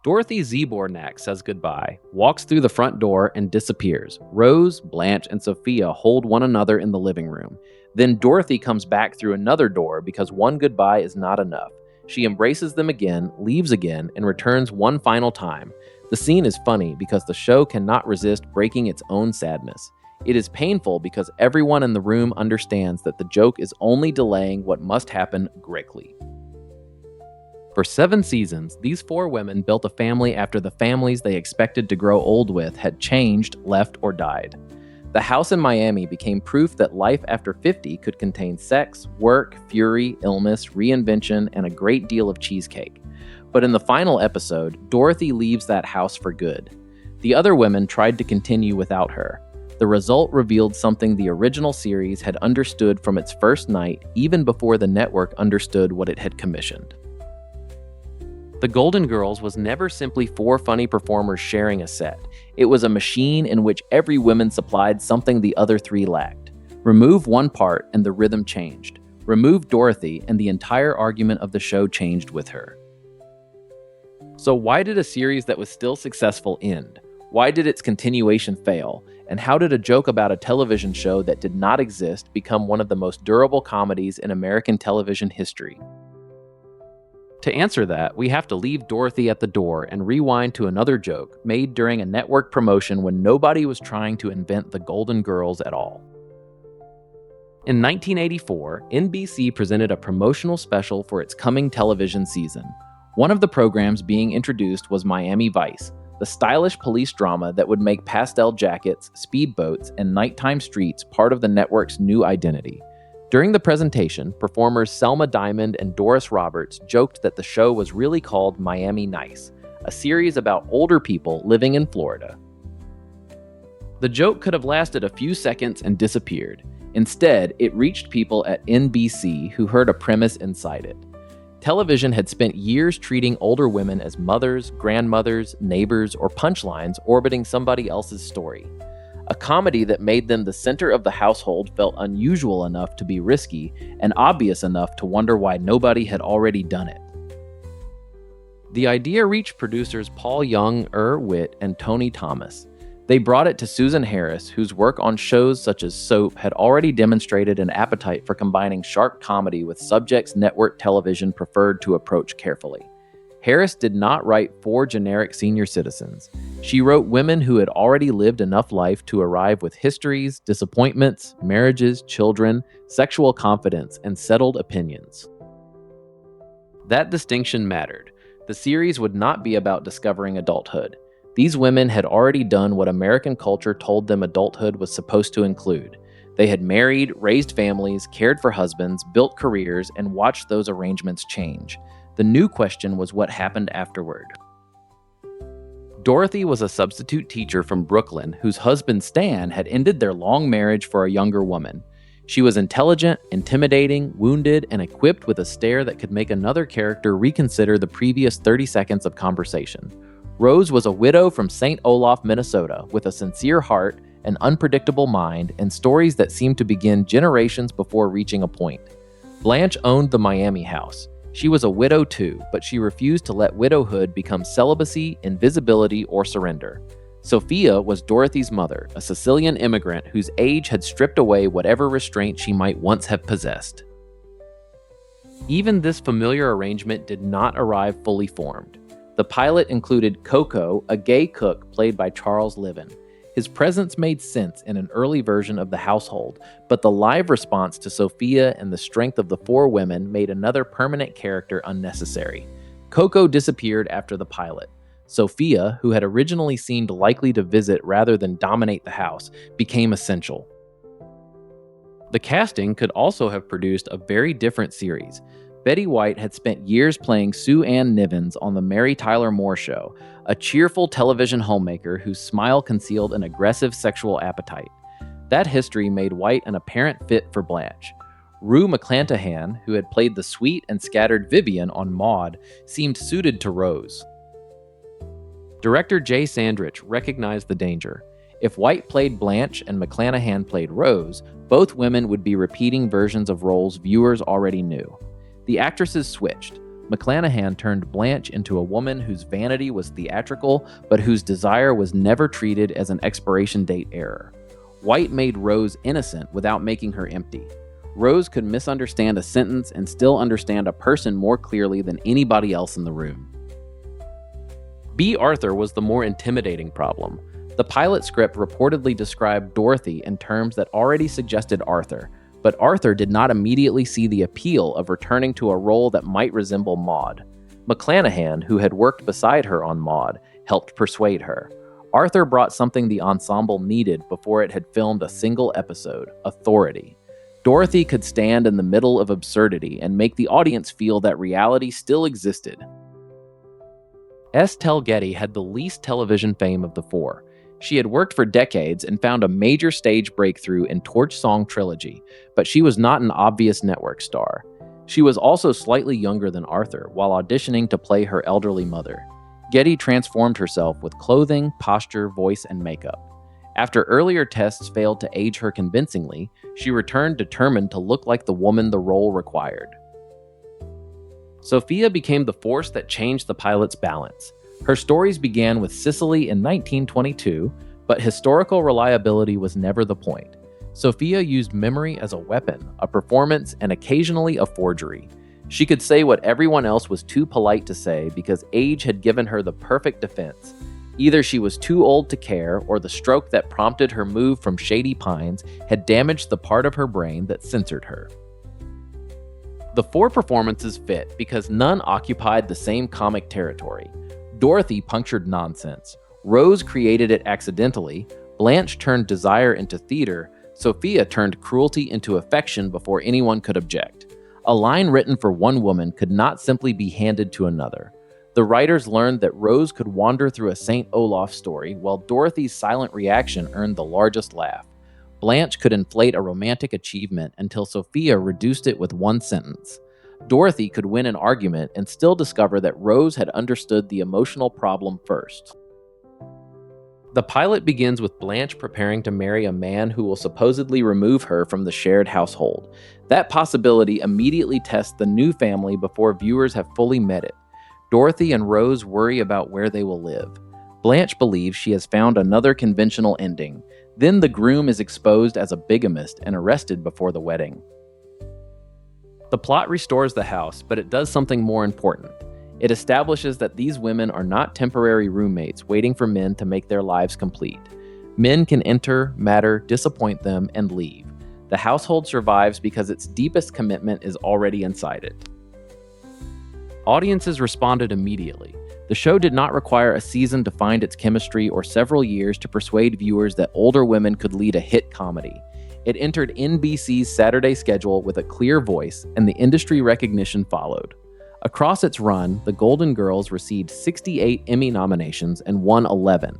Dorothy Zbornak says goodbye, walks through the front door, and disappears. Rose, Blanche, and Sophia hold one another in the living room. Then Dorothy comes back through another door because one goodbye is not enough. She embraces them again, leaves again, and returns one final time. The scene is funny because the show cannot resist breaking its own sadness. It is painful because everyone in the room understands that the joke is only delaying what must happen greatly. For 7 seasons, these 4 women built a family after the families they expected to grow old with had changed, left, or died. The house in Miami became proof that life after 50 could contain sex, work, fury, illness, reinvention, and a great deal of cheesecake. But in the final episode, Dorothy leaves that house for good. The other women tried to continue without her. The result revealed something the original series had understood from its first night, even before the network understood what it had commissioned. The Golden Girls was never simply 4 funny performers sharing a set. It was a machine in which every woman supplied something the other 3 lacked. Remove one part and the rhythm changed. Remove Dorothy and the entire argument of the show changed with her. So why did a series that was still successful end? Why did its continuation fail? And how did a joke about a television show that did not exist become one of the most durable comedies in American television history? To answer that, we have to leave Dorothy at the door and rewind to another joke made during a network promotion when nobody was trying to invent the Golden Girls at all. In 1984, NBC presented a promotional special for its coming television season. One of the programs being introduced was Miami Vice, the stylish police drama that would make pastel jackets, speedboats, and nighttime streets part of the network's new identity. During the presentation, performers Selma Diamond and Doris Roberts joked that the show was really called Miami Nice, a series about older people living in Florida. The joke could have lasted a few seconds and disappeared. Instead, it reached people at NBC who heard a premise inside it. Television had spent years treating older women as mothers, grandmothers, neighbors, or punchlines orbiting somebody else's story. A comedy that made them the center of the household felt unusual enough to be risky and obvious enough to wonder why nobody had already done it. The idea reached producers Paul Young, Witt, and Tony Thomas. They brought it to Susan Harris, whose work on shows such as Soap had already demonstrated an appetite for combining sharp comedy with subjects network television preferred to approach carefully. Harris did not write 4 generic senior citizens. She wrote women who had already lived enough life to arrive with histories, disappointments, marriages, children, sexual confidence, and settled opinions. That distinction mattered. The series would not be about discovering adulthood. These women had already done what American culture told them adulthood was supposed to include. They had married, raised families, cared for husbands, built careers, and watched those arrangements change. The new question was what happened afterward. Dorothy was a substitute teacher from Brooklyn whose husband Stan had ended their long marriage for a younger woman. She was intelligent, intimidating, wounded, and equipped with a stare that could make another character reconsider the previous 30 seconds of conversation. Rose was a widow from Saint Olaf, Minnesota, with a sincere heart, an unpredictable mind, and stories that seemed to begin generations before reaching a point. Blanche owned the Miami house. She was a widow too, but she refused to let widowhood become celibacy, invisibility, or surrender. Sophia was Dorothy's mother, a Sicilian immigrant whose age had stripped away whatever restraint she might once have possessed. Even this familiar arrangement did not arrive fully formed. The pilot included Coco, a gay cook played by Charles Liven. His presence made sense in an early version of the household, but the live response to Sophia and the strength of the 4 women made another permanent character unnecessary. Coco disappeared after the pilot. Sophia, who had originally seemed likely to visit rather than dominate the house, became essential. The casting could also have produced a very different series. Betty White had spent years playing Sue Ann Nivens on The Mary Tyler Moore Show, a cheerful television homemaker whose smile concealed an aggressive sexual appetite. That history made White an apparent fit for Blanche. Rue McClanahan, who had played the sweet and scattered Vivian on Maude, seemed suited to Rose. Director Jay Sandrich recognized the danger. If White played Blanche and McClanahan played Rose, both women would be repeating versions of roles viewers already knew. The actresses switched. McClanahan turned Blanche into a woman whose vanity was theatrical, but whose desire was never treated as an expiration date error. White made Rose innocent without making her empty. Rose could misunderstand a sentence and still understand a person more clearly than anybody else in the room. B. Arthur was the more intimidating problem. The pilot script reportedly described Dorothy in terms that already suggested Arthur, but Arthur did not immediately see the appeal of returning to a role that might resemble Maud. McClanahan, who had worked beside her on Maud, helped persuade her. Arthur brought something the ensemble needed before it had filmed a single episode: authority. Dorothy could stand in the middle of absurdity and make the audience feel that reality still existed. Estelle Getty had the least television fame of the four. She had worked for decades and found a major stage breakthrough in Torch Song Trilogy, but she was not an obvious network star. She was also slightly younger than Arthur while auditioning to play her elderly mother. Getty transformed herself with clothing, posture, voice, and makeup. After earlier tests failed to age her convincingly, she returned determined to look like the woman the role required. Sophia became the force that changed the pilot's balance. Her stories began with Sicily in 1922, but historical reliability was never the point. Sophia used memory as a weapon, a performance, and occasionally a forgery. She could say what everyone else was too polite to say because age had given her the perfect defense. Either she was too old to care, or the stroke that prompted her move from Shady Pines had damaged the part of her brain that censored her. The four performances fit because none occupied the same comic territory. Dorothy punctured nonsense. Rose created it accidentally. Blanche turned desire into theater. Sophia turned cruelty into affection before anyone could object. A line written for one woman could not simply be handed to another. The writers learned that Rose could wander through a Saint Olaf story, while Dorothy's silent reaction earned the largest laugh. Blanche could inflate a romantic achievement until Sophia reduced it with one sentence. Dorothy could win an argument and still discover that Rose had understood the emotional problem first. The pilot begins with Blanche preparing to marry a man who will supposedly remove her from the shared household. That possibility immediately tests the new family before viewers have fully met it. Dorothy and Rose worry about where they will live. Blanche believes she has found another conventional ending. Then the groom is exposed as a bigamist and arrested before the wedding. The plot restores the house, but it does something more important. It establishes that these women are not temporary roommates waiting for men to make their lives complete. Men can enter, matter, disappoint them, and leave. The household survives because its deepest commitment is already inside it. Audiences responded immediately. The show did not require a season to find its chemistry or several years to persuade viewers that older women could lead a hit comedy. It entered NBC's Saturday schedule with a clear voice, and the industry recognition followed. Across its run, the Golden Girls received 68 Emmy nominations and won 11.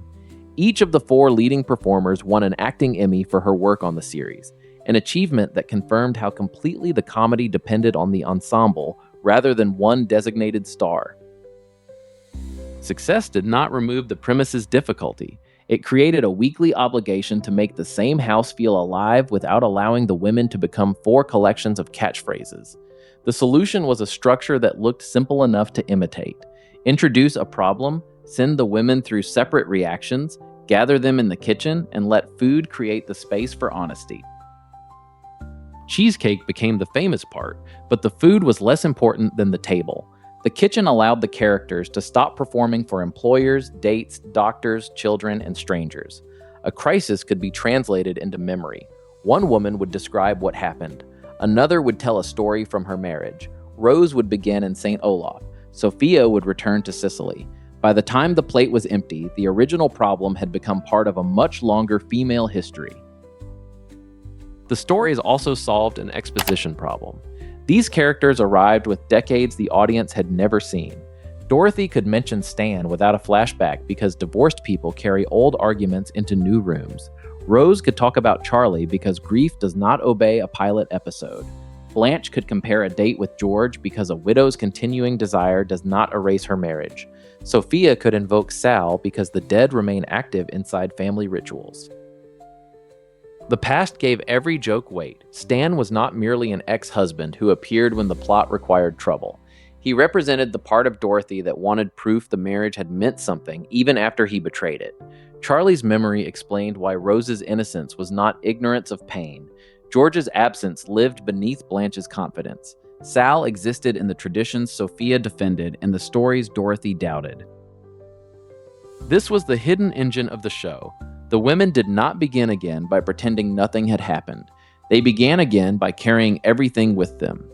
Each of the four leading performers won an acting Emmy for her work on the series, an achievement that confirmed how completely the comedy depended on the ensemble rather than one designated star. Success did not remove the premise's difficulty. It created a weekly obligation to make the same house feel alive without allowing the women to become four collections of catchphrases. The solution was a structure that looked simple enough to imitate. Introduce a problem, send the women through separate reactions, gather them in the kitchen, and let food create the space for honesty. Cheesecake became the famous part, but the food was less important than the table. The kitchen allowed the characters to stop performing for employers, dates, doctors, children, and strangers. A crisis could be translated into memory. One woman would describe what happened. Another would tell a story from her marriage. Rose would begin in Saint Olaf. Sophia would return to Sicily. By the time the plate was empty, the original problem had become part of a much longer female history. The stories also solved an exposition problem. These characters arrived with decades the audience had never seen. Dorothy could mention Stan without a flashback because divorced people carry old arguments into new rooms. Rose could talk about Charlie because grief does not obey a pilot episode. Blanche could compare a date with George because a widow's continuing desire does not erase her marriage. Sophia could invoke Sal because the dead remain active inside family rituals. The past gave every joke weight. Stan was not merely an ex-husband who appeared when the plot required trouble. He represented the part of Dorothy that wanted proof the marriage had meant something even after he betrayed it. Charlie's memory explained why Rose's innocence was not ignorance of pain. George's absence lived beneath Blanche's confidence. Sal existed in the traditions Sophia defended and the stories Dorothy doubted. This was the hidden engine of the show. The women did not begin again by pretending nothing had happened. They began again by carrying everything with them.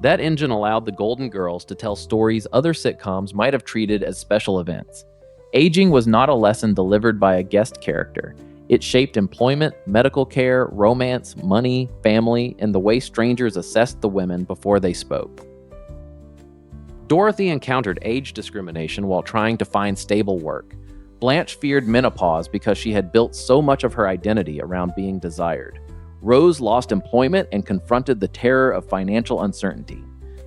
That engine allowed the Golden Girls to tell stories other sitcoms might have treated as special events. Aging was not a lesson delivered by a guest character. It shaped employment, medical care, romance, money, family, and the way strangers assessed the women before they spoke. Dorothy encountered age discrimination while trying to find stable work. Blanche feared menopause because she had built so much of her identity around being desired. Rose lost employment and confronted the terror of financial uncertainty.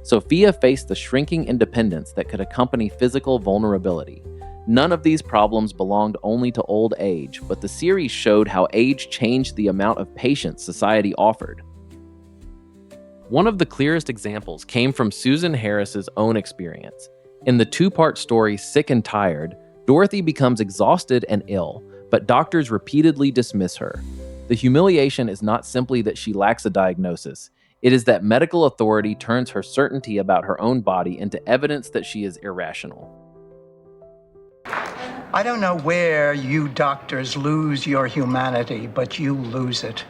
Sophia faced the shrinking independence that could accompany physical vulnerability. None of these problems belonged only to old age, but the series showed how age changed the amount of patience society offered. One of the clearest examples came from Susan Harris's own experience. In the two-part story Sick and Tired, Dorothy becomes exhausted and ill, but doctors repeatedly dismiss her. The humiliation is not simply that she lacks a diagnosis. It is that medical authority turns her certainty about her own body into evidence that she is irrational. I don't know where you doctors lose your humanity, but you lose it.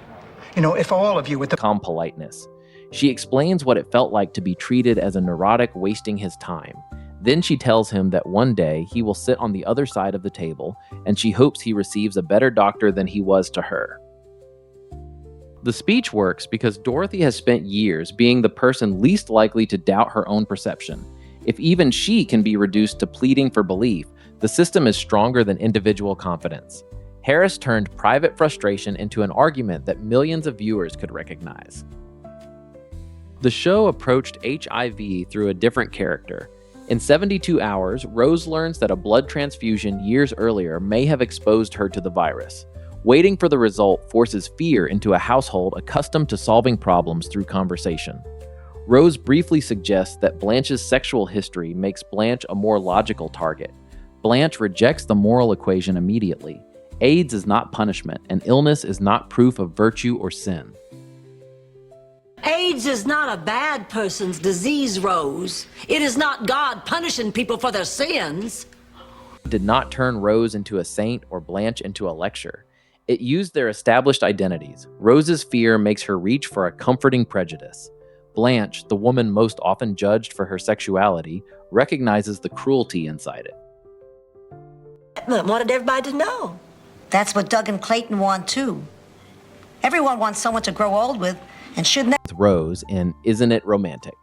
You know, if all of you with the Calm politeness. She explains what it felt like to be treated as a neurotic wasting his time. Then she tells him that one day he will sit on the other side of the table, and she hopes he receives a better doctor than he was to her. The speech works because Dorothy has spent years being the person least likely to doubt her own perception. If even she can be reduced to pleading for belief, the system is stronger than individual confidence. Harris turned private frustration into an argument that millions of viewers could recognize. The show approached HIV through a different character. In 72 hours, Rose learns that a blood transfusion years earlier may have exposed her to the virus. Waiting for the result forces fear into a household accustomed to solving problems through conversation. Rose briefly suggests that Blanche's sexual history makes Blanche a more logical target. Blanche rejects the moral equation immediately. AIDS is not punishment, and illness is not proof of virtue or sin. AIDS is not a bad person's disease, Rose. It is not God punishing people for their sins. It did not turn Rose into a saint or Blanche into a lecture. It used their established identities. Rose's fear makes her reach for a comforting prejudice. Blanche, the woman most often judged for her sexuality, recognizes the cruelty inside it. I wanted everybody to know. That's what Doug and Clayton want, too. Everyone wants someone to grow old with, and shouldn't that... With Rose in Isn't It Romantic?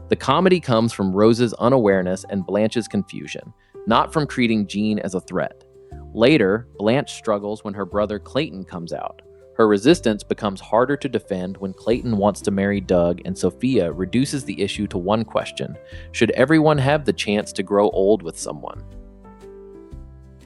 The comedy comes from Rose's unawareness and Blanche's confusion, not from treating Jean as a threat. Later, Blanche struggles when her brother Clayton comes out. Her resistance becomes harder to defend when Clayton wants to marry Doug, and Sophia reduces the issue to one question: should everyone have the chance to grow old with someone?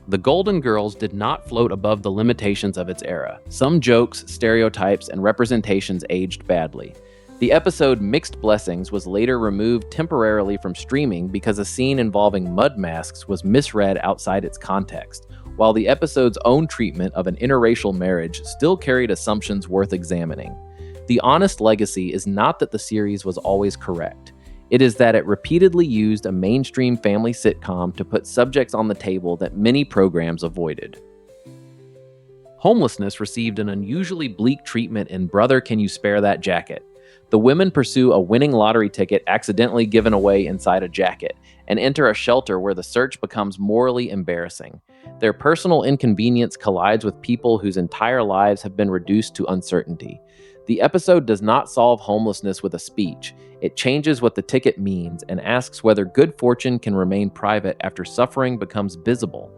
The Golden Girls did not float above the limitations of its era. Some jokes, stereotypes, and representations aged badly. The episode Mixed Blessings was later removed temporarily from streaming because a scene involving mud masks was misread outside its context, while the episode's own treatment of an interracial marriage still carried assumptions worth examining. The honest legacy is not that the series was always correct. It is that it repeatedly used a mainstream family sitcom to put subjects on the table that many programs avoided. Homelessness received an unusually bleak treatment in Brother, Can You Spare That Jacket? The women pursue a winning lottery ticket accidentally given away inside a jacket, and enter a shelter where the search becomes morally embarrassing. Their personal inconvenience collides with people whose entire lives have been reduced to uncertainty. The episode does not solve homelessness with a speech. It changes what the ticket means and asks whether good fortune can remain private after suffering becomes visible.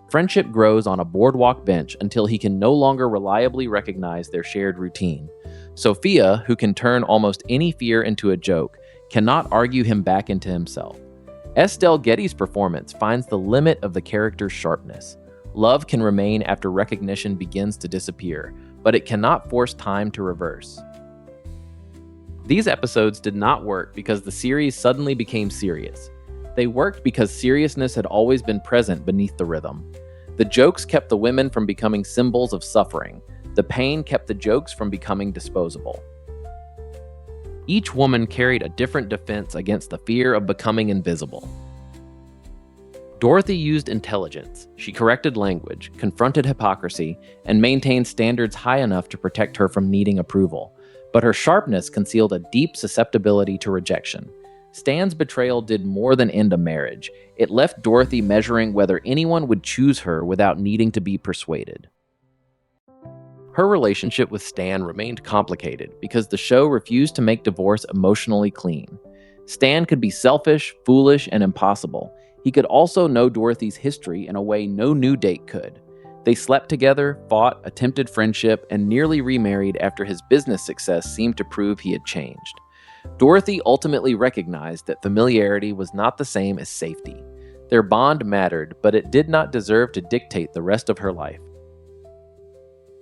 Friendship grows on a boardwalk bench until he can no longer reliably recognize their shared routine. Sophia, who can turn almost any fear into a joke, cannot argue him back into himself. Estelle Getty's performance finds the limit of the character's sharpness. Love can remain after recognition begins to disappear, but it cannot force time to reverse. These episodes did not work because the series suddenly became serious. They worked because seriousness had always been present beneath the rhythm. The jokes kept the women from becoming symbols of suffering. The pain kept the jokes from becoming disposable. Each woman carried a different defense against the fear of becoming invisible. Dorothy used intelligence. She corrected language, confronted hypocrisy, and maintained standards high enough to protect her from needing approval. But her sharpness concealed a deep susceptibility to rejection. Stan's betrayal did more than end a marriage. It left Dorothy measuring whether anyone would choose her without needing to be persuaded. Her relationship with Stan remained complicated because the show refused to make divorce emotionally clean. Stan could be selfish, foolish, and impossible. He could also know Dorothy's history in a way no new date could. They slept together, fought, attempted friendship, and nearly remarried after his business success seemed to prove he had changed. Dorothy ultimately recognized that familiarity was not the same as safety. Their bond mattered, but it did not deserve to dictate the rest of her life.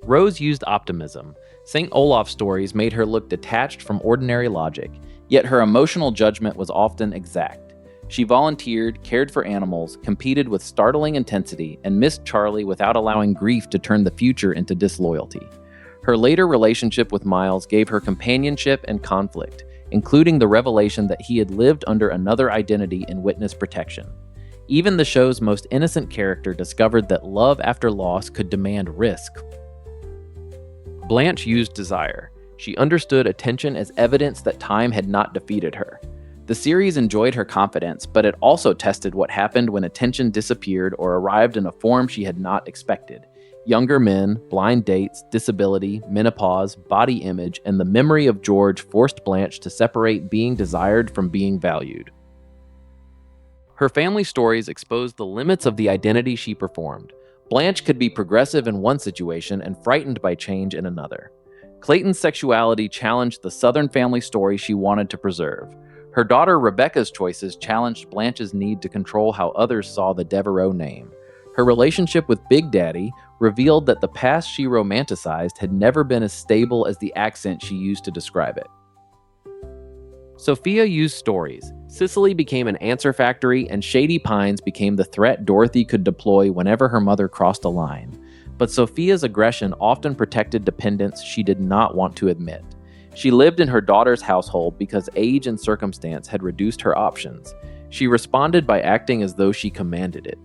Rose used optimism. Saint Olaf stories made her look detached from ordinary logic, yet her emotional judgment was often exact. She volunteered, cared for animals, competed with startling intensity, and missed Charlie without allowing grief to turn the future into disloyalty. Her later relationship with Miles gave her companionship and conflict, including the revelation that he had lived under another identity in witness protection. Even the show's most innocent character discovered that love after loss could demand risk. Blanche used desire. She understood attention as evidence that time had not defeated her. The series enjoyed her confidence, but it also tested what happened when attention disappeared or arrived in a form she had not expected. Younger men, blind dates, disability, menopause, body image, and the memory of George forced Blanche to separate being desired from being valued. Her family stories exposed the limits of the identity she performed. Blanche could be progressive in one situation and frightened by change in another. Clayton's sexuality challenged the Southern family story she wanted to preserve. Her daughter Rebecca's choices challenged Blanche's need to control how others saw the Devereaux name. Her relationship with Big Daddy revealed that the past she romanticized had never been as stable as the accent she used to describe it. Sophia used stories. Cicely became an answer factory, and Shady Pines became the threat Dorothy could deploy whenever her mother crossed a line. But Sophia's aggression often protected dependence she did not want to admit. She lived in her daughter's household because age and circumstance had reduced her options. She responded by acting as though she commanded it.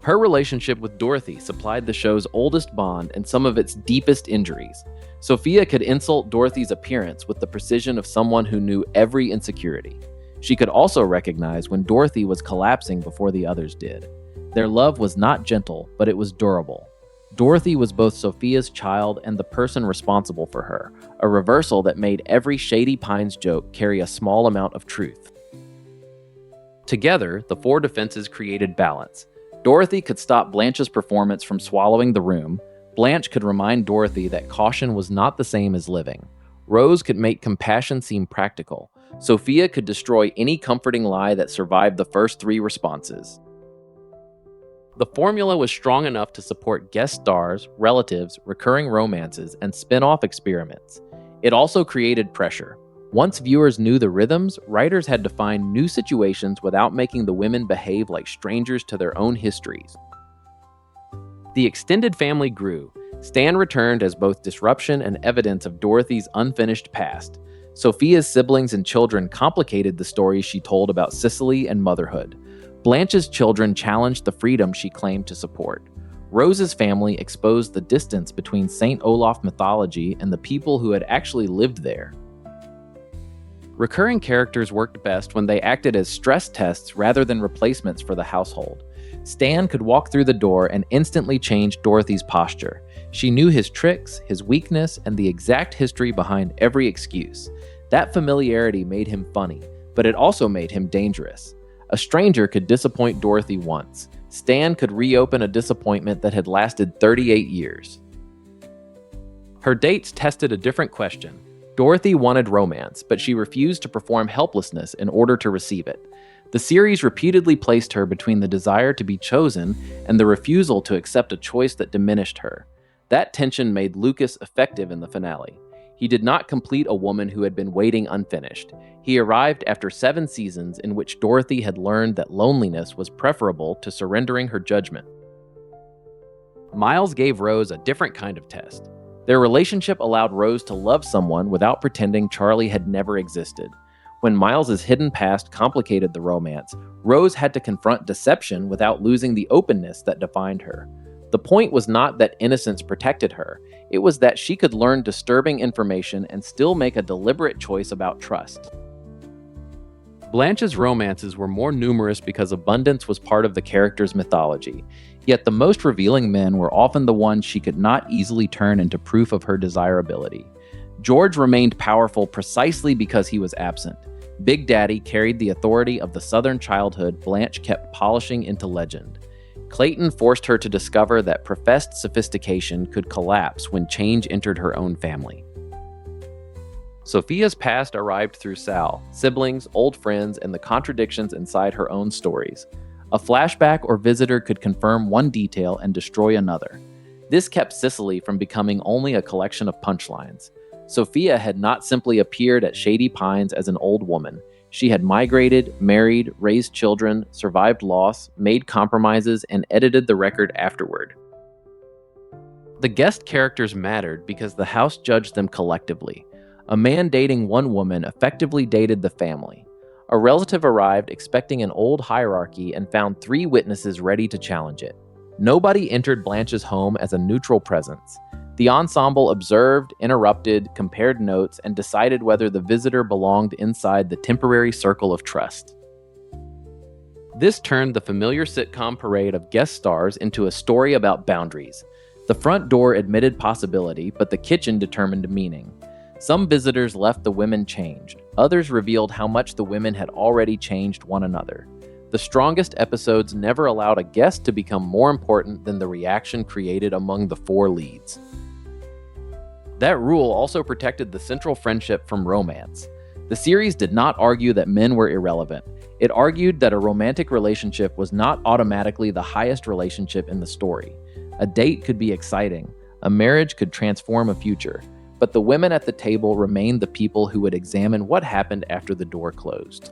Her relationship with Dorothy supplied the show's oldest bond and some of its deepest injuries. Sophia could insult Dorothy's appearance with the precision of someone who knew every insecurity. She could also recognize when Dorothy was collapsing before the others did. Their love was not gentle, but it was durable. Dorothy was both Sophia's child and the person responsible for her, a reversal that made every Shady Pines joke carry a small amount of truth. Together, the four defenses created balance. Dorothy could stop Blanche's performance from swallowing the room. Blanche could remind Dorothy that caution was not the same as living. Rose could make compassion seem practical. Sophia could destroy any comforting lie that survived the first three responses. The formula was strong enough to support guest stars, relatives, recurring romances, and spin-off experiments. It also created pressure. Once viewers knew the rhythms, writers had to find new situations without making the women behave like strangers to their own histories. The extended family grew. Stan returned as both disruption and evidence of Dorothy's unfinished past. Sophia's siblings and children complicated the stories she told about Cicely and motherhood. Blanche's children challenged the freedom she claimed to support. Rose's family exposed the distance between Saint Olaf mythology and the people who had actually lived there. Recurring characters worked best when they acted as stress tests rather than replacements for the household. Stan could walk through the door and instantly change Dorothy's posture. She knew his tricks, his weakness, and the exact history behind every excuse. That familiarity made him funny, but it also made him dangerous. A stranger could disappoint Dorothy once. Stan could reopen a disappointment that had lasted 38 years. Her dates tested a different question. Dorothy wanted romance, but she refused to perform helplessness in order to receive it. The series repeatedly placed her between the desire to be chosen and the refusal to accept a choice that diminished her. That tension made Lucas effective in the finale. He did not complete a woman who had been waiting unfinished. He arrived after 7 seasons in which Dorothy had learned that loneliness was preferable to surrendering her judgment. Miles gave Rose a different kind of test. Their relationship allowed Rose to love someone without pretending Charlie had never existed. When Miles's hidden past complicated the romance, Rose had to confront deception without losing the openness that defined her. The point was not that innocence protected her, it was that she could learn disturbing information and still make a deliberate choice about trust. Blanche's romances were more numerous because abundance was part of the character's mythology, yet the most revealing men were often the ones she could not easily turn into proof of her desirability. George remained powerful precisely because he was absent. Big Daddy carried the authority of the Southern childhood Blanche kept polishing into legend. Clayton forced her to discover that professed sophistication could collapse when change entered her own family. Sophia's past arrived through Sal, siblings, old friends, and the contradictions inside her own stories. A flashback or visitor could confirm one detail and destroy another. This kept Cicely from becoming only a collection of punchlines. Sophia had not simply appeared at Shady Pines as an old woman. She had migrated, married, raised children, survived loss, made compromises, and edited the record afterward. The guest characters mattered because the house judged them collectively. A man dating one woman effectively dated the family. A relative arrived expecting an old hierarchy and found 3 witnesses ready to challenge it. Nobody entered Blanche's home as a neutral presence. The ensemble observed, interrupted, compared notes, and decided whether the visitor belonged inside the temporary circle of trust. This turned the familiar sitcom parade of guest stars into a story about boundaries. The front door admitted possibility, but the kitchen determined meaning. Some visitors left the women changed. Others revealed how much the women had already changed one another. The strongest episodes never allowed a guest to become more important than the reaction created among the 4 leads. That rule also protected the central friendship from romance. The series did not argue that men were irrelevant. It argued that a romantic relationship was not automatically the highest relationship in the story. A date could be exciting. A marriage could transform a future. But the women at the table remained the people who would examine what happened after the door closed.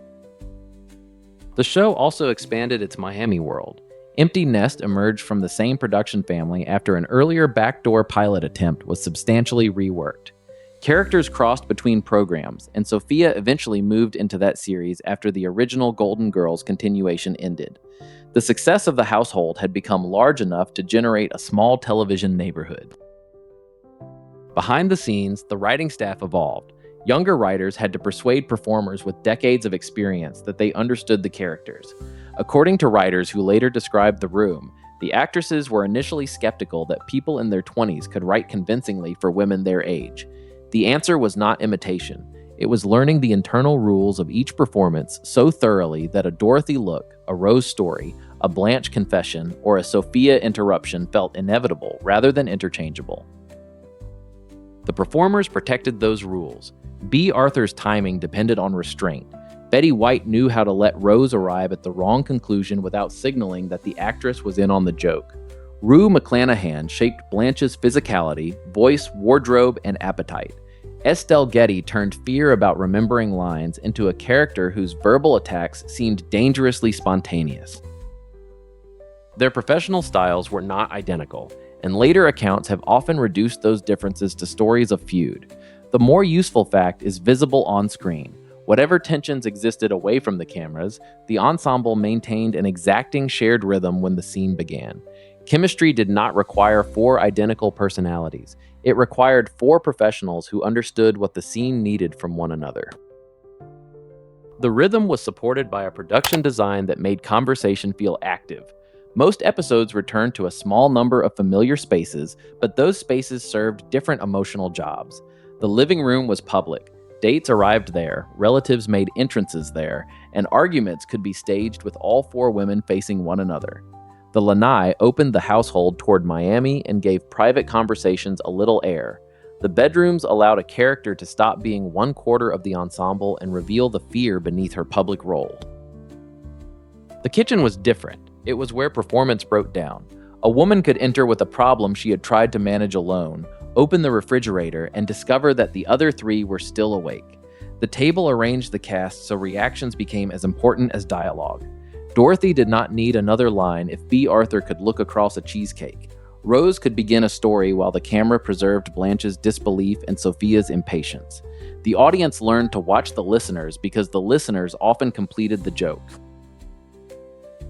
The show also expanded its Miami world. Empty Nest emerged from the same production family after an earlier backdoor pilot attempt was substantially reworked. Characters crossed between programs, and Sophia eventually moved into that series after the original Golden Girls continuation ended. The success of the household had become large enough to generate a small television neighborhood. Behind the scenes, the writing staff evolved. Younger writers had to persuade performers with decades of experience that they understood the characters. According to writers who later described The Room, the actresses were initially skeptical that people in their 20s could write convincingly for women their age. The answer was not imitation. It was learning the internal rules of each performance so thoroughly that a Dorothy look, a Rose story, a Blanche confession, or a Sophia interruption felt inevitable rather than interchangeable. The performers protected those rules. B. Arthur's timing depended on restraint. Betty White knew how to let Rose arrive at the wrong conclusion without signaling that the actress was in on the joke. Rue McClanahan shaped Blanche's physicality, voice, wardrobe, and appetite. Estelle Getty turned fear about remembering lines into a character whose verbal attacks seemed dangerously spontaneous. Their professional styles were not identical, and later accounts have often reduced those differences to stories of feud. The more useful fact is visible on screen. Whatever tensions existed away from the cameras, the ensemble maintained an exacting shared rhythm when the scene began. Chemistry did not require 4 identical personalities. It required 4 professionals who understood what the scene needed from one another. The rhythm was supported by a production design that made conversation feel active. Most episodes returned to a small number of familiar spaces, but those spaces served different emotional jobs. The living room was public. Dates arrived there, relatives made entrances there, and arguments could be staged with all 4 women facing one another. The lanai opened the household toward Miami and gave private conversations a little air. The bedrooms allowed a character to stop being 1/4 of the ensemble and reveal the fear beneath her public role. The kitchen was different. It was where performance broke down. A woman could enter with a problem she had tried to manage alone, open the refrigerator, and discover that the other three were still awake. The table arranged the cast so reactions became as important as dialogue. Dorothy did not need another line if B. Arthur could look across a cheesecake. Rose could begin a story while the camera preserved Blanche's disbelief and Sophia's impatience. The audience learned to watch the listeners because the listeners often completed the joke.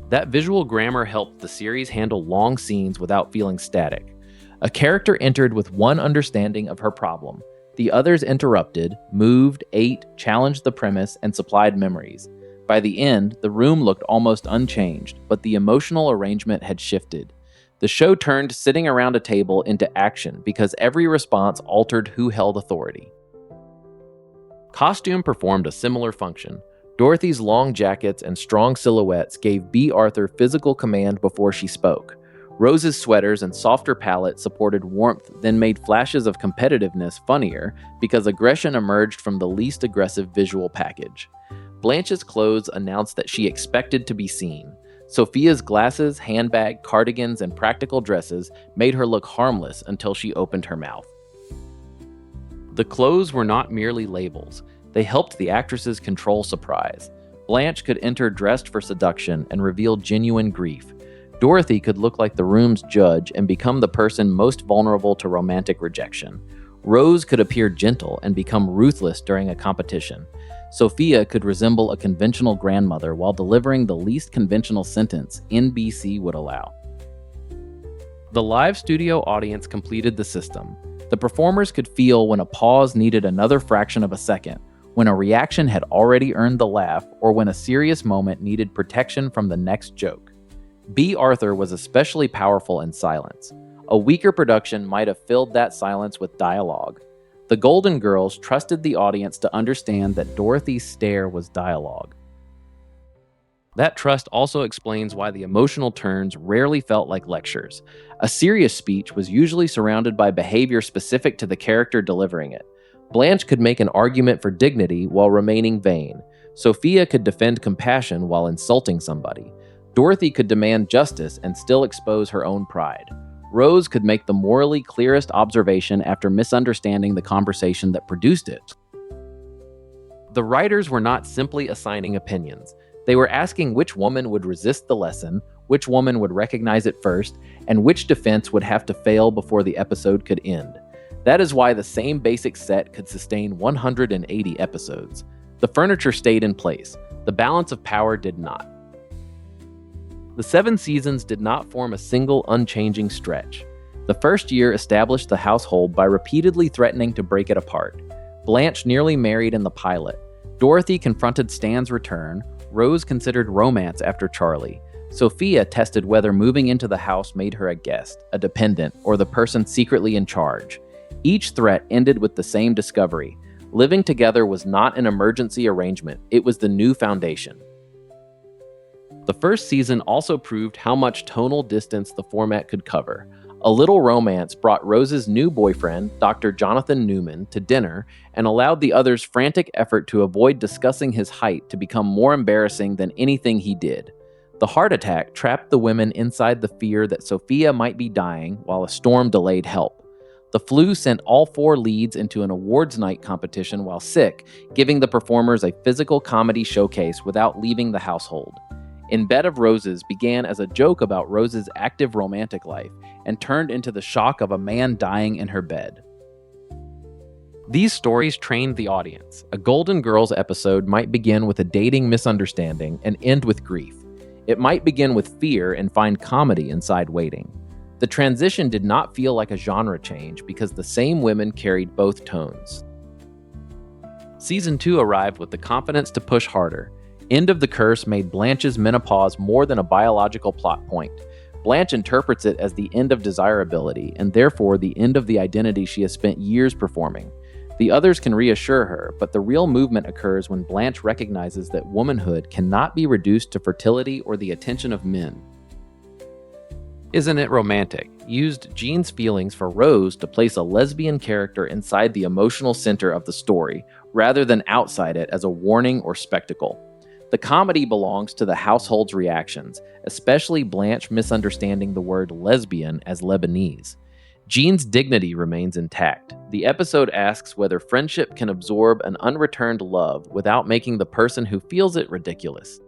That visual grammar helped the series handle long scenes without feeling static. A character entered with one understanding of her problem. The others interrupted, moved, ate, challenged the premise, and supplied memories. By the end, the room looked almost unchanged, but the emotional arrangement had shifted. The show turned sitting around a table into action because every response altered who held authority. Costume performed a similar function. Dorothy's long jackets and strong silhouettes gave B. Arthur physical command before she spoke. Rose's sweaters and softer palette supported warmth, then made flashes of competitiveness funnier because aggression emerged from the least aggressive visual package. Blanche's clothes announced that she expected to be seen. Sophia's glasses, handbag, cardigans, and practical dresses made her look harmless until she opened her mouth. The clothes were not merely labels. They helped the actresses control surprise. Blanche could enter dressed for seduction and reveal genuine grief. Dorothy could look like the room's judge and become the person most vulnerable to romantic rejection. Rose could appear gentle and become ruthless during a competition. Sophia could resemble a conventional grandmother while delivering the least conventional sentence NBC would allow. The live studio audience completed the system. The performers could feel when a pause needed another fraction of a second, when a reaction had already earned the laugh, or when a serious moment needed protection from the next joke. B. Arthur was especially powerful in silence. A weaker production might have filled that silence with dialogue. The Golden Girls trusted the audience to understand that Dorothy's stare was dialogue. That trust also explains why the emotional turns rarely felt like lectures. A serious speech was usually surrounded by behavior specific to the character delivering it. Blanche could make an argument for dignity while remaining vain. Sophia could defend compassion while insulting somebody. Dorothy could demand justice and still expose her own pride. Rose could make the morally clearest observation after misunderstanding the conversation that produced it. The writers were not simply assigning opinions. They were asking which woman would resist the lesson, which woman would recognize it first, and which defense would have to fail before the episode could end. That is why the same basic set could sustain 180 episodes. The furniture stayed in place. The balance of power did not. The 7 seasons did not form a single unchanging stretch. The first year established the household by repeatedly threatening to break it apart. Blanche nearly married in the pilot. Dorothy confronted Stan's return. Rose considered romance after Charlie. Sophia tested whether moving into the house made her a guest, a dependent, or the person secretly in charge. Each threat ended with the same discovery. Living together was not an emergency arrangement, it was the new foundation. The first season also proved how much tonal distance the format could cover. A Little Romance brought Rose's new boyfriend, Dr. Jonathan Newman, to dinner and allowed the others' frantic effort to avoid discussing his height to become more embarrassing than anything he did. The heart attack trapped the women inside the fear that Sophia might be dying while a storm delayed help. The flu sent all 4 leads into an awards night competition while sick, giving the performers a physical comedy showcase without leaving the household. In Bed of Roses began as a joke about Rose's active romantic life and turned into the shock of a man dying in her bed. These stories trained the audience. A Golden Girls episode might begin with a dating misunderstanding and end with grief. It might begin with fear and find comedy inside waiting. The transition did not feel like a genre change because the same women carried both tones. Season 2 arrived with the confidence to push harder. End of the Curse made Blanche's menopause more than a biological plot point. Blanche interprets it as the end of desirability, and therefore the end of the identity she has spent years performing. The others can reassure her, but the real movement occurs when Blanche recognizes that womanhood cannot be reduced to fertility or the attention of men. Isn't It Romantic used Jean's feelings for Rose to place a lesbian character inside the emotional center of the story, rather than outside it as a warning or spectacle. The comedy belongs to the household's reactions, especially Blanche misunderstanding the word lesbian as Lebanese. Jean's dignity remains intact. The episode asks whether friendship can absorb an unreturned love without making the person who feels it ridiculous.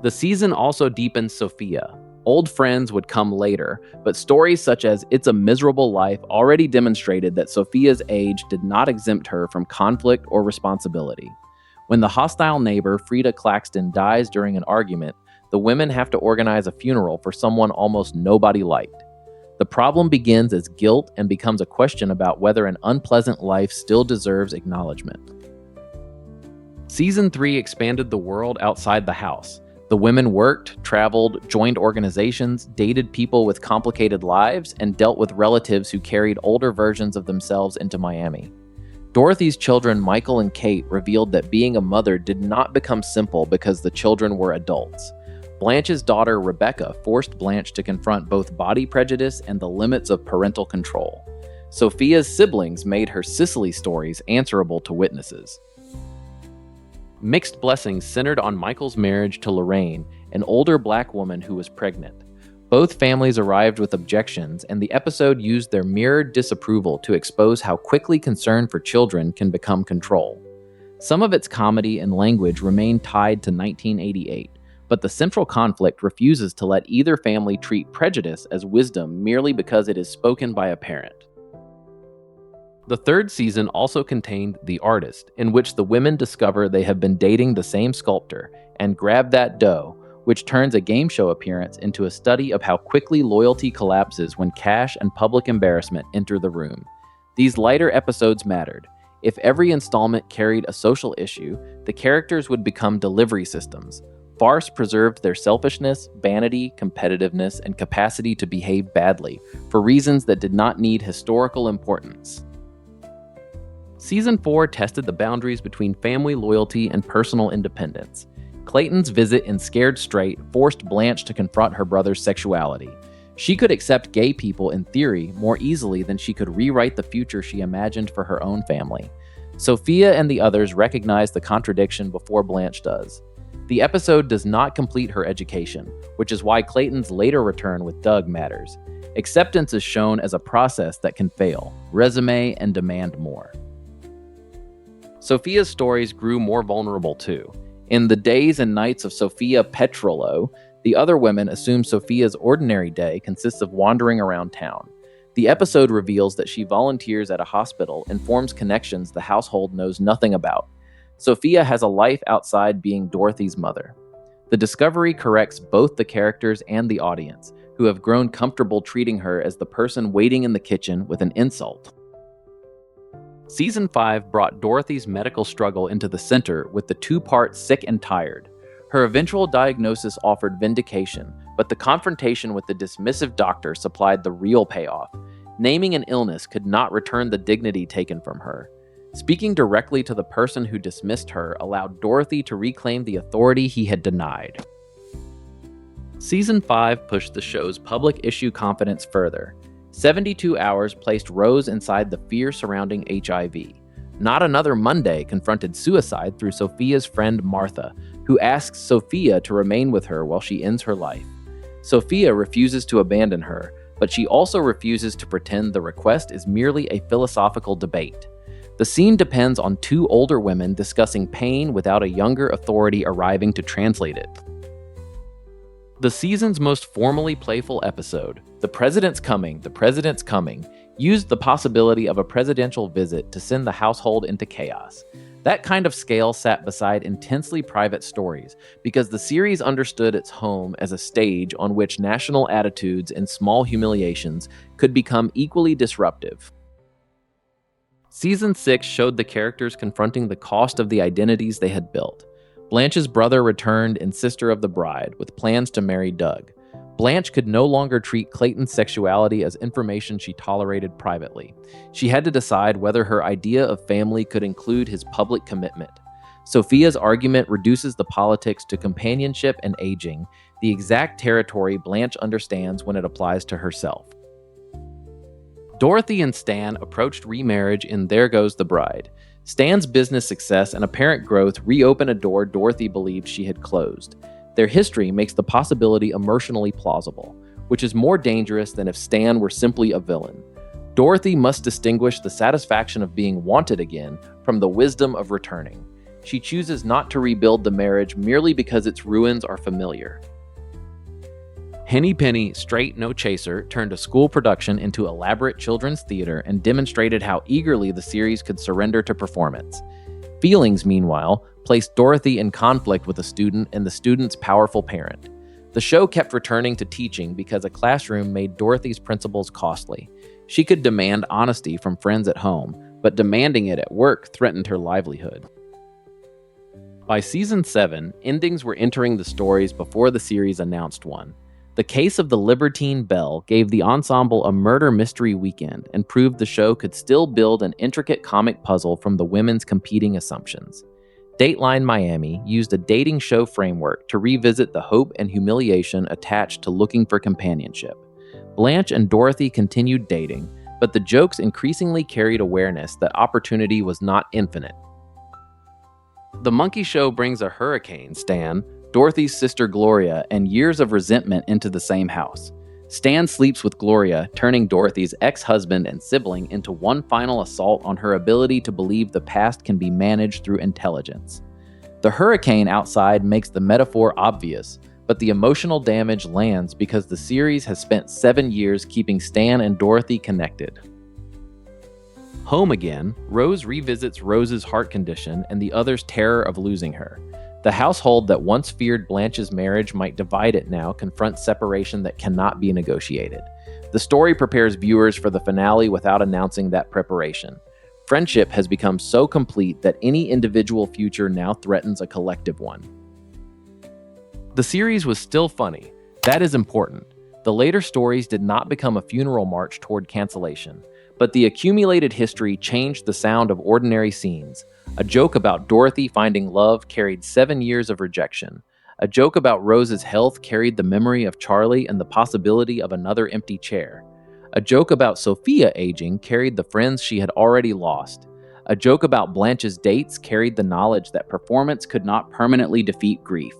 The season also deepens Sophia. Old friends would come later, but stories such as It's a Miserable Life already demonstrated that Sophia's age did not exempt her from conflict or responsibility. When the hostile neighbor Frida Claxton dies during an argument, the women have to organize a funeral for someone almost nobody liked. The problem begins as guilt and becomes a question about whether an unpleasant life still deserves acknowledgement. Season 3 expanded the world outside the house. The women worked, traveled, joined organizations, dated people with complicated lives, and dealt with relatives who carried older versions of themselves into Miami. Dorothy's children, Michael and Kate, revealed that being a mother did not become simple because the children were adults. Blanche's daughter, Rebecca, forced Blanche to confront both body prejudice and the limits of parental control. Sophia's siblings made her Sicily stories answerable to witnesses. Mixed Blessings centered on Michael's marriage to Lorraine, an older black woman who was pregnant. Both families arrived with objections, and the episode used their mirrored disapproval to expose how quickly concern for children can become control. Some of its comedy and language remain tied to 1988, but the central conflict refuses to let either family treat prejudice as wisdom merely because it is spoken by a parent. The third season also contained The Artist, in which the women discover they have been dating the same sculptor, and Grab That Dough, which turns a game show appearance into a study of how quickly loyalty collapses when cash and public embarrassment enter the room. These lighter episodes mattered. If every installment carried a social issue, the characters would become delivery systems. Farce preserved their selfishness, vanity, competitiveness, and capacity to behave badly, for reasons that did not need historical importance. Season 4 tested the boundaries between family loyalty and personal independence. Clayton's visit in Scared Straight forced Blanche to confront her brother's sexuality. She could accept gay people in theory more easily than she could rewrite the future she imagined for her own family. Sophia and the others recognize the contradiction before Blanche does. The episode does not complete her education, which is why Clayton's later return with Doug matters. Acceptance is shown as a process that can fail, resume, and demand more. Sophia's stories grew more vulnerable too. In The Days and Nights of Sophia Petrolo, the other women assume Sophia's ordinary day consists of wandering around town. The episode reveals that she volunteers at a hospital and forms connections the household knows nothing about. Sophia has a life outside being Dorothy's mother. The discovery corrects both the characters and the audience, who have grown comfortable treating her as the person waiting in the kitchen with an insult. Season 5 brought Dorothy's medical struggle into the center with the two-part Sick and Tired. Her eventual diagnosis offered vindication, but the confrontation with the dismissive doctor supplied the real payoff. Naming an illness could not return the dignity taken from her. Speaking directly to the person who dismissed her allowed Dorothy to reclaim the authority he had denied. Season 5 pushed the show's public issue confidence further. 72 Hours placed Rose inside the fear surrounding HIV. Not Another Monday confronted suicide through Sophia's friend Martha, who asks Sophia to remain with her while she ends her life. Sophia refuses to abandon her, but she also refuses to pretend the request is merely a philosophical debate. The scene depends on two older women discussing pain without a younger authority arriving to translate it. The season's most formally playful episode, The President's Coming, The President's Coming, used the possibility of a presidential visit to send the household into chaos. That kind of scale sat beside intensely private stories because the series understood its home as a stage on which national attitudes and small humiliations could become equally disruptive. Season 6 showed the characters confronting the cost of the identities they had built. Blanche's brother returned in Sister of the Bride with plans to marry Doug. Blanche could no longer treat Clayton's sexuality as information she tolerated privately. She had to decide whether her idea of family could include his public commitment. Sophia's argument reduces the politics to companionship and aging, the exact territory Blanche understands when it applies to herself. Dorothy and Stan approached remarriage in There Goes the Bride. Stan's business success and apparent growth reopen a door Dorothy believed she had closed. Their history makes the possibility emotionally plausible, which is more dangerous than if Stan were simply a villain. Dorothy must distinguish the satisfaction of being wanted again from the wisdom of returning. She chooses not to rebuild the marriage merely because its ruins are familiar. Henny Penny, Straight No Chaser turned a school production into elaborate children's theater and demonstrated how eagerly the series could surrender to performance. Feelings, meanwhile, placed Dorothy in conflict with a student and the student's powerful parent. The show kept returning to teaching because a classroom made Dorothy's principles costly. She could demand honesty from friends at home, but demanding it at work threatened her livelihood. By season 7, endings were entering the stories before the series announced one. The Case of the Libertine Belle gave the ensemble a murder mystery weekend and proved the show could still build an intricate comic puzzle from the women's competing assumptions. Dateline Miami used a dating show framework to revisit the hope and humiliation attached to looking for companionship. Blanche and Dorothy continued dating, but the jokes increasingly carried awareness that opportunity was not infinite. The Monkey Show brings a hurricane, Stan, Dorothy's sister Gloria, and years of resentment into the same house. Stan sleeps with Gloria, turning Dorothy's ex-husband and sibling into one final assault on her ability to believe the past can be managed through intelligence. The hurricane outside makes the metaphor obvious, but the emotional damage lands because the series has spent 7 years keeping Stan and Dorothy connected. Home again, Rose revisits Rose's heart condition and the others' terror of losing her. The household that once feared Blanche's marriage might divide it now confronts separation that cannot be negotiated. The story prepares viewers for the finale without announcing that preparation. Friendship has become so complete that any individual future now threatens a collective one. The series was still funny. That is important. The later stories did not become a funeral march toward cancellation, but the accumulated history changed the sound of ordinary scenes. A joke about Dorothy finding love carried 7 years of rejection. A joke about Rose's health carried the memory of Charlie and the possibility of another empty chair. A joke about Sophia aging carried the friends she had already lost. A joke about Blanche's dates carried the knowledge that performance could not permanently defeat grief.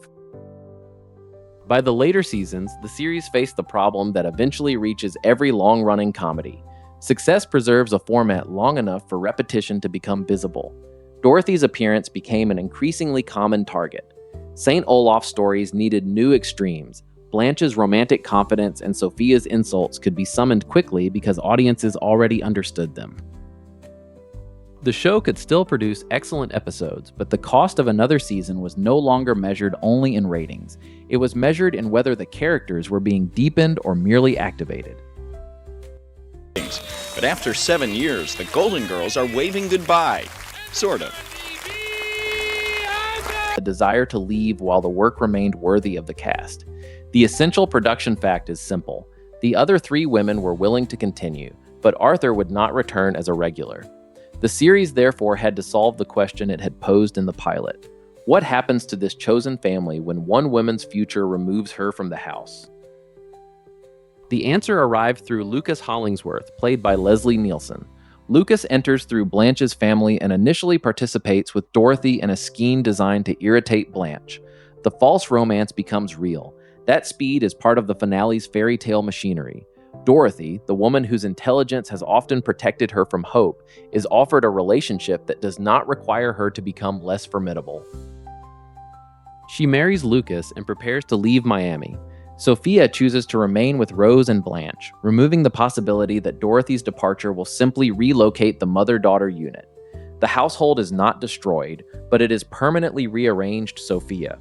By the later seasons, the series faced the problem that eventually reaches every long-running comedy. Success preserves a format long enough for repetition to become visible. Dorothy's appearance became an increasingly common target. Saint Olaf stories needed new extremes. Blanche's romantic confidence and Sophia's insults could be summoned quickly because audiences already understood them. The show could still produce excellent episodes, but the cost of another season was no longer measured only in ratings. It was measured in whether the characters were being deepened or merely activated. But after 7 years, the Golden Girls are waving goodbye. Sort of. A desire to leave while the work remained worthy of the cast. The essential production fact is simple. The other 3 women were willing to continue, but Arthur would not return as a regular. The series therefore had to solve the question it had posed in the pilot. What happens to this chosen family when one woman's future removes her from the house? The answer arrived through Lucas Hollingsworth, played by Leslie Nielsen. Lucas enters through Blanche's family and initially participates with Dorothy in a scheme designed to irritate Blanche. The false romance becomes real. That speed is part of the finale's fairy tale machinery. Dorothy, the woman whose intelligence has often protected her from hope, is offered a relationship that does not require her to become less formidable. She marries Lucas and prepares to leave Miami. Sophia chooses to remain with Rose and Blanche, removing the possibility that Dorothy's departure will simply relocate the mother-daughter unit. The household is not destroyed, but it is permanently rearranged Sophia.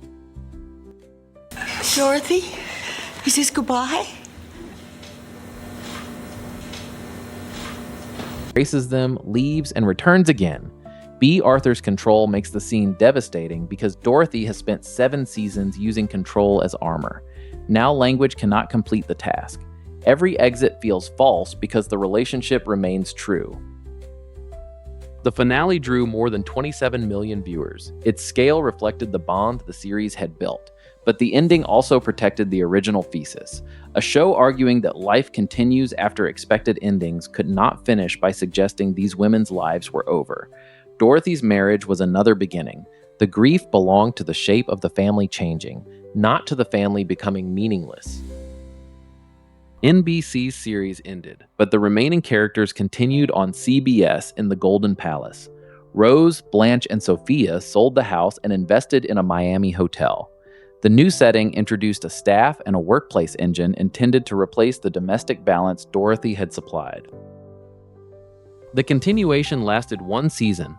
Dorothy, is this goodbye? Embraces them, leaves, and returns again. B. Arthur's control makes the scene devastating because Dorothy has spent 7 seasons using control as armor. Now language cannot complete the task. Every exit feels false because the relationship remains true. The finale drew more than 27 million viewers. Its scale reflected the bond the series had built, but the ending also protected the original thesis. A show arguing that life continues after expected endings could not finish by suggesting these women's lives were over. Dorothy's marriage was another beginning. The grief belonged to the shape of the family changing, not to the family becoming meaningless. NBC's series ended, but the remaining characters continued on CBS in the Golden Palace. Rose, Blanche, and Sophia sold the house and invested in a Miami hotel. The new setting introduced a staff and a workplace engine intended to replace the domestic balance Dorothy had supplied. The continuation lasted one season.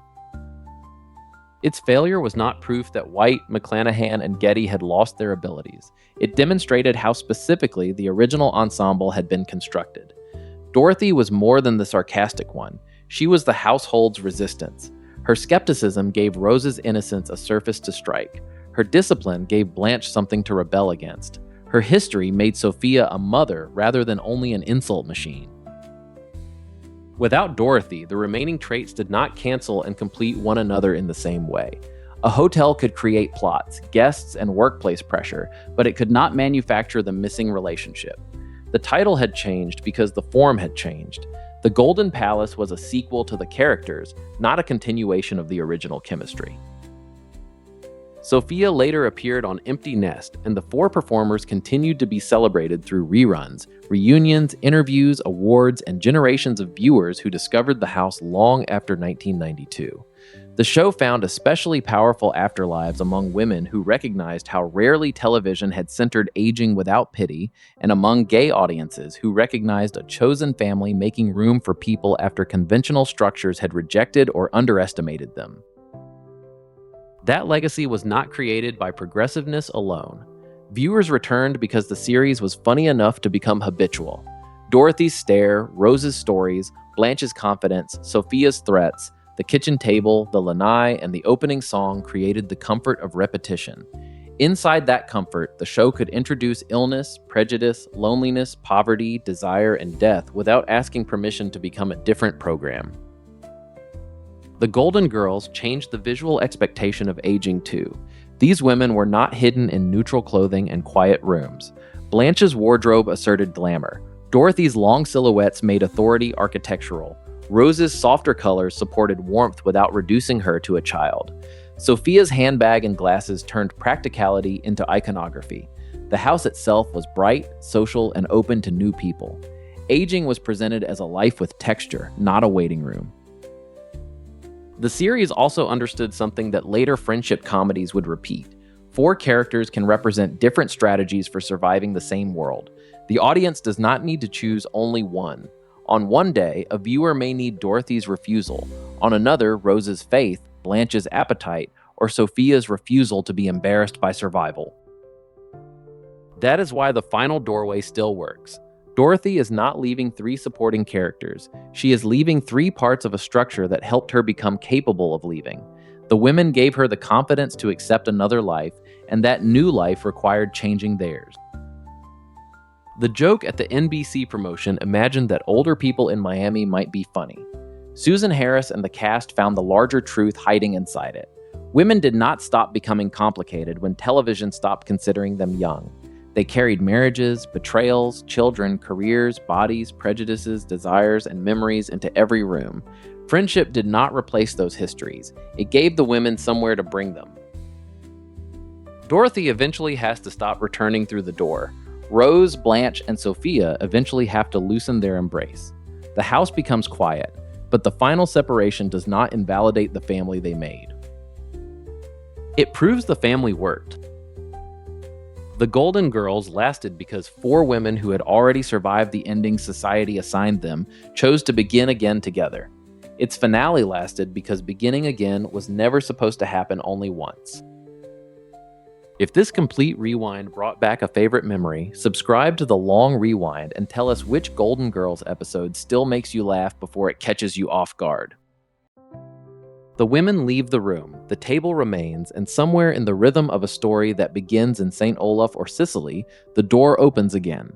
Its failure was not proof that White, McClanahan, and Getty had lost their abilities. It demonstrated how specifically the original ensemble had been constructed. Dorothy was more than the sarcastic one. She was the household's resistance. Her skepticism gave Rose's innocence a surface to strike. Her discipline gave Blanche something to rebel against. Her history made Sophia a mother rather than only an insult machine. Without Dorothy, the remaining traits did not cancel and complete one another in the same way. A hotel could create plots, guests, and workplace pressure, but it could not manufacture the missing relationship. The title had changed because the form had changed. The Golden Palace was a sequel to the characters, not a continuation of the original chemistry. Sophia later appeared on Empty Nest, and the four performers continued to be celebrated through reruns, reunions, interviews, awards, and generations of viewers who discovered the house long after 1992. The show found especially powerful afterlives among women who recognized how rarely television had centered aging without pity, and among gay audiences who recognized a chosen family making room for people after conventional structures had rejected or underestimated them. That legacy was not created by progressiveness alone. Viewers returned because the series was funny enough to become habitual. Dorothy's stare, Rose's stories, Blanche's confidence, Sophia's threats, the kitchen table, the lanai, and the opening song created the comfort of repetition. Inside that comfort, the show could introduce illness, prejudice, loneliness, poverty, desire, and death without asking permission to become a different program. The Golden Girls changed the visual expectation of aging too. These women were not hidden in neutral clothing and quiet rooms. Blanche's wardrobe asserted glamour. Dorothy's long silhouettes made authority architectural. Rose's softer colors supported warmth without reducing her to a child. Sophia's handbag and glasses turned practicality into iconography. The house itself was bright, social, and open to new people. Aging was presented as a life with texture, not a waiting room. The series also understood something that later friendship comedies would repeat. Four characters can represent different strategies for surviving the same world. The audience does not need to choose only one. On one day, a viewer may need Dorothy's refusal. On another, Rose's faith, Blanche's appetite, or Sophia's refusal to be embarrassed by survival. That is why the final doorway still works. Dorothy is not leaving three supporting characters. She is leaving three parts of a structure that helped her become capable of leaving. The women gave her the confidence to accept another life, and that new life required changing theirs. The joke at the NBC promotion imagined that older people in Miami might be funny. Susan Harris and the cast found the larger truth hiding inside it. Women did not stop becoming complicated when television stopped considering them young. They carried marriages, betrayals, children, careers, bodies, prejudices, desires, and memories into every room. Friendship did not replace those histories. It gave the women somewhere to bring them. Dorothy eventually has to stop returning through the door. Rose, Blanche, and Sophia eventually have to loosen their embrace. The house becomes quiet, but the final separation does not invalidate the family they made. It proves the family worked. The Golden Girls lasted because four women who had already survived the ending society assigned them chose to begin again together. Its finale lasted because beginning again was never supposed to happen only once. If this complete rewind brought back a favorite memory, subscribe to the long rewind and tell us which Golden Girls episode still makes you laugh before it catches you off guard. The women leave the room, the table remains, and somewhere in the rhythm of a story that begins in Saint Olaf or Sicily, the door opens again.